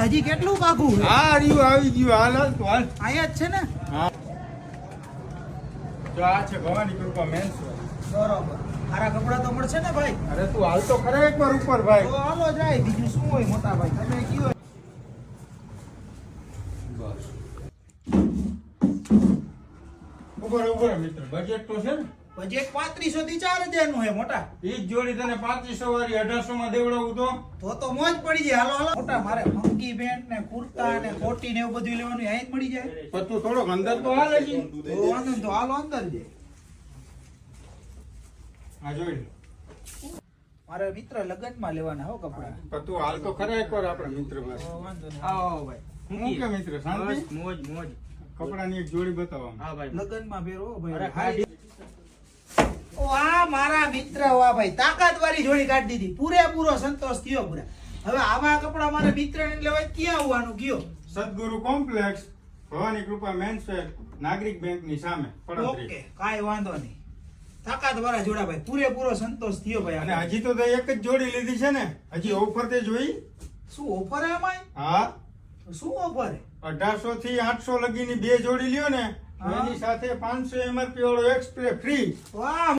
હજી કેટલું કાકું છે? હા રહ્યું આવી ગયું હાલ હાલ તું હાલ અહીંયા જ છે ને? હા તો આ છે ભવાની કૃપા મેન્સ બરોબર. સારા કપડા તો મળશે ને ભાઈ? અરે તું હાલ તો ખરે એકવાર ઉપર ભાઈ તો હાલો જાય, બીજું શું હોય મોટા ભાઈ, તમે કયો. ઉપર ઉપર મિત્ર બજેટ તો છે ને બજેટ 3500 થી 4000 નું છે મોટા. ઈ જ જોડી તને 3500 વાળી 1800 માં દેવડાવું તો મોજ પડી જાય. હાલો હાલો મોટા, મારે ફંકી પેન્ટ ને કુર્તા ને કોટી ને એવું બધું લેવાનું અહીં જ મળી જાય. પણ તું થોડોક અંદર તો હાલ હજી તો વાંધો નહીં, તો હાલો અંદર જાય. હા જોઈ લે. મારે મિત્ર લગ્નમાં લેવાના હો કપડા. પણ તું હાલ તો ખરે એકવાર આપણા મિત્ર પાસે તો વાંધો નહીં. આવો ભાઈ. હું કે મિત્ર શાંતિ મોજ મોજ. કપડાની એક જોડી બતાવો હા ભાઈ. લગ્નમાં પહેરો હો અરે ભાઈ. ખાલી ઓ આ મારા મિત્ર વાહ ભાઈ, તાકાત વાળી જોડી કાઢી દીધી. પૂરેપૂરો સંતોષ થયો પૂરા. હવે આવા કપડા મારા મિત્ર ને લેવા ક્યાં આવવાનું કયો? સદગુરુ કોમ્પ્લેક્સ ભવાની કૃપા મેન્સ વેર નાગરિક બેંક ની સામે પડોતરી. ઓકે, કાંઈ વાંધો નહીં. તાકાત વાળા જોડા ભાઈ, પૂરેપૂરો સંતોષ થયો ભાઈ. અને હજી તો તે એક જ જોડી લીધી છે ને, હજી ઓફર તે જોઈ? શું ઓફર આમાં? હા શું ઓફર? 1800 થી 800 લગીની બે જોડી લ્યો ને તો હા. એની સાથે 500 MRP વાળો એક્સપ્રે ફ્રી. વાહ